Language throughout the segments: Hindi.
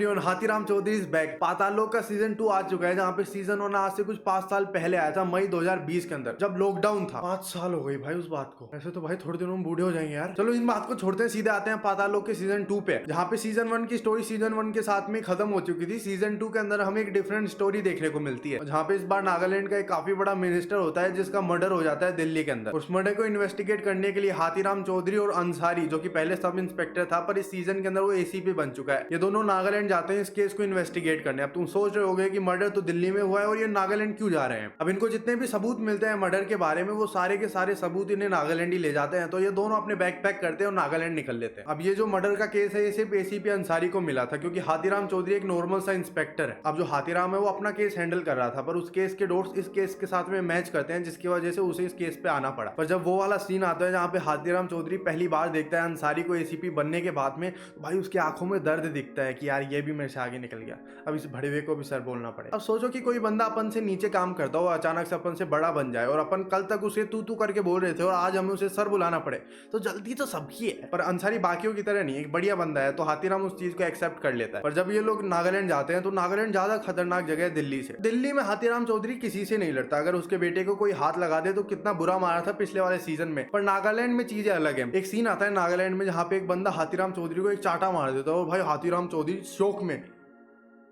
Hathiram Chaudhary is back. पाताल लोक का सीजन 2 आ चुका है, जहाँ पे सीजन 1 आज से कुछ 5 साल पहले आया था, मई 2020 के अंदर, जब लॉकडाउन था। 5 साल हो गई भाई उस बात को। ऐसे तो भाई थोड़े दिनों में बूढ़े हो जाएंगे यार। चलो इन बात को छोड़ते हैं, सीधे आते हैं पाताल लोक के सीजन 2 पे, जहाँ पे सीजन 1 की स्टोरी सीजन 1 के साथ में खत्म हो चुकी थी। सीजन 2 के अंदर हमें एक डिफरेंट स्टोरी देखने को मिलती है, जहाँ पे इस बार नागालैंड का एक काफी बड़ा मिनिस्टर होता है, जिसका मर्डर हो जाता है दिल्ली के अंदर। उस मर्डर को इन्वेस्टिगेट करने के लिए हाथीराम चौधरी और अंसारी, जो कि पहले सब इंस्पेक्टर था पर इस सीजन के अंदर वो एसीपी बन चुका है, ये दोनों नागालैंड जाते हैं इस केस को इन्वेस्टिगेट करने। अब तुम सोच रहे होगे कि मर्डर तो दिल्ली में हुआ है और ये नागालैंड क्यों जा रहे हैं। अब इनको जितने भी सबूत मिलते हैं मर्डर के बारे में, वो सारे के सारे सबूत इन्हें नागालैंड ही ले जाते हैं। तो ये दोनों अपने बैग पैक करते हैं और नागालैंड निकल लेते हैं। अब ये जो मर्डर का केस है, ये सिर्फ एसीपी अंसारी को मिला था, क्योंकि हाथीराम चौधरी एक नॉर्मल सा इंस्पेक्टर है। अब जो हाथीराम है वो अपना केस हैंडल कर रहा था, पर उस केस के डॉट्स इस केस के साथ में मैच करते हैं, जिसकी वजह से उसे इस केस पे आना पड़ा। पर जब वो वाला सीन आता है जहाँ पे हाथीराम चौधरी पहली बार देखता है अंसारी को एसीपी बनने के बाद में, भाई उसकी आंखों में दर्द दिखता है कि यार ये भी मेरे से आगे निकल गया, अब इस भड़वे को भी सर बोलना पड़े। अब सोचो कि कोई बंदा अपन से नीचे काम करता हो, अचानक से अपन से बड़ा बन जाए, और अपन कल तक उसे तू करके बोल रहे थे और आज हमें उसे सर बुलाना पड़े, तो जल्दी तो सबकी है। पर अंसारी बाकियों की तरह नहीं, एक बढ़िया बंदा है, तो हाथीराम उस चीज को एक्सेप्ट कर लेता है। पर जब ये लोग नागालैंड जाते हैं, तो नागालैंड ज्यादा खतरनाक जगह है दिल्ली से। दिल्ली में हाथीराम चौधरी किसी से नहीं लड़ता, अगर उसके बेटे को कोई हाथ लगा दे तो कितना बुरा मारा था पिछले वाले सीजन में। पर नागालैंड में चीजें अलग है। एक सीन आता है नागालैंड में, जहाँ पे एक बंदा हाथीराम चौधरी को एक चाटा मार देता है, और भाई हाथीराम चौधरी शौक में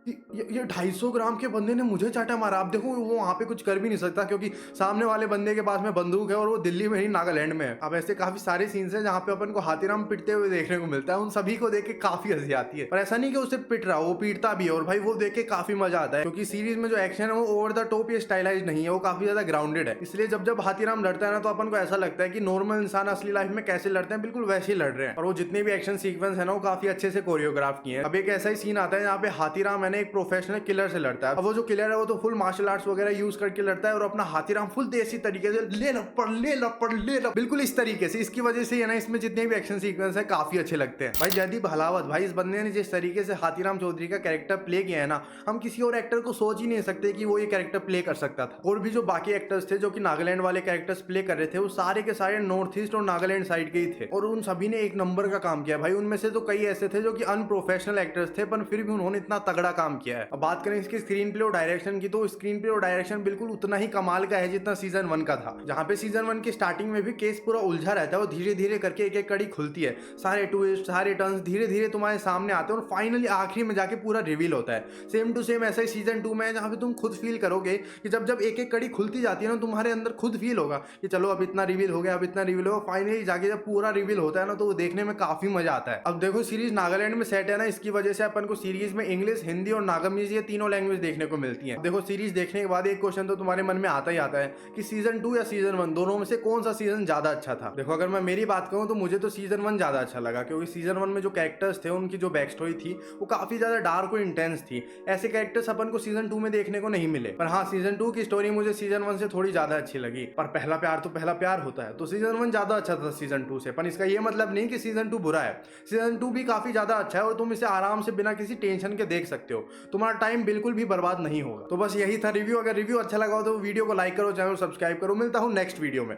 ये 250 ग्राम के बंदे ने मुझे चाटा मारा। आप देखो वो वहां पे कुछ कर भी नहीं सकता, क्योंकि सामने वाले बंदे के पास में बंदूक है और वो दिल्ली में ही नागालैंड में है। अब ऐसे काफी सारे सीन्स हैं जहाँ पे अपन को हाथीराम पिटते हुए देखने को मिलता है। उन सभी को देख के काफी हंसी आती है, पर ऐसा नहीं कि उसे पिट रहा, वो पीटता भी है, और भाई वो देख के काफी मजा आता है, क्योंकि सीरीज में जो एक्शन है वो ओवर द टॉप या स्टाइलाइज नहीं है, वो काफी ज्यादा ग्राउंडेड है। इसलिए जब जब हाथीराम लड़ता है ना, तो अपन को ऐसा लगता है कि नॉर्मल इंसान असली लाइफ में कैसे लड़ते हैं, बिल्कुल वैसे ही लड़ रहे हैं। और वो जितने भी एक्शन सीक्वेंस है ना, वो काफी अच्छे से कोरियोग्राफ किए हैं। अब एक ऐसा ही सीन आता है जहाँ पे हाथीराम है ना एक प्रोफेशनल किलर से लड़ता है। अब वो जो किलर है वो तो फुल मार्शल आर्ट्स वगैरह यूज करके लड़ता है, और अपना हाथीराम फुल देसी तरीके से ले लपड़ बिल्कुल इस तरीके से। इसकी वजह से ना इसमें जितने भी एक्शन सीक्वेंस है काफी अच्छे लगते हैं। भाई जयदीप हलावत, भाई इस बंदे ने जिस तरीके से हाथीराम चौधरी का कैरेक्टर प्ले किया है ना, हम किसी और एक्टर को सोच ही नहीं सकते कि वो ये कैरेक्टर प्ले कर सकता था। और भी जो बाकी एक्टर्स थे जो कि नागालैंड वाले कैरेक्टर्स प्ले कर रहे थे, वो सारे के सारे नॉर्थ ईस्ट और नागालैंड साइड के ही थे, और उन सभी ने एक नंबर का काम किया। भाई उनमें से तो कई ऐसे थे जो कि अनप्रोफेशनल एक्टर्स थे, पर फिर भी उन्होंने इतना तगड़ा काम किया है। अब बात करें इसकी स्क्रीन प्ले और डायरेक्शन की, तो स्क्रीन प्ले और डायरेक्शन बिल्कुल उतना ही कमाल का है जितना सीजन 1 का था। जहां पे सीजन 1 की स्टार्टिंग में भी केस पूरा उलझा रहता है, वो धीरे धीरे करके एक एक कड़ी खुलती है, सारे ट्विस्ट सारे टर्न्स धीरे धीरे तुम्हारे सामने आते हैं, और फाइनली आखिरी में जाके पूरा रिवील होता है। सेम टू सेम ऐसा ही सीजन 2 में है, जहां पे तुम खुद फील करोगे कि जब जब एक एक कड़ी खुलती जाती है ना, तुम्हारे अंदर खुद फील होगा कि चलो अब इतना रिवील हो गया, अब इतना रिवील होगा। फाइनली जाके जब पूरा रिवील होता है ना, तो वो देखने में काफी मजा आता है। अब देखो सीरीज नागालैंड में सेट है ना, इसकी वजह से अपन को सीरीज में इंग्लिश, हिंदी और नागामीज ये तीनों लैंग्वेज देखने को मिलती है। देखो सीरीज देखने के बाद एक क्वेश्चन तो तुम्हारे मन में आता ही आता है कि सीजन 2 या सीजन 1 दोनों में से कौन सा सीजन ज्यादा अच्छा था। देखो अगर मैं मेरी बात करूं तो मुझे तो सीजन 1 ज्यादा अच्छा लगा, क्योंकि सीजन 1 में जो कैरेक्टर्स थे, उनकी जो बैक स्टोरी थी वो काफी ज्यादा डार्क और इंटेंस थी। ऐसे कैरेक्टर्स अपन को सीजन 2 में देखने को नहीं मिले। पर हाँ, सीजन 2 की स्टोरी मुझे सीजन 1 से थोड़ी ज्यादा अच्छी लगी। पर पहला प्यार तो पहला प्यार होता है, तो सीजन 1 ज्यादा अच्छा था सीजन 2 से। पर इसका ये मतलब नहीं कि सीजन 2 बुरा है। सीजन 2 भी काफी ज्यादा अच्छा है, और तुम इसे आराम से बिना किसी टेंशन के देख सकते हो। तुम्हारा टाइम बिल्कुल भी बर्बाद नहीं होगा। तो बस यही था रिव्यू। अगर रिव्यू अच्छा लगा हो तो वीडियो को लाइक करो, चैनल सब्सक्राइब करो। मिलता हूं नेक्स्ट वीडियो में।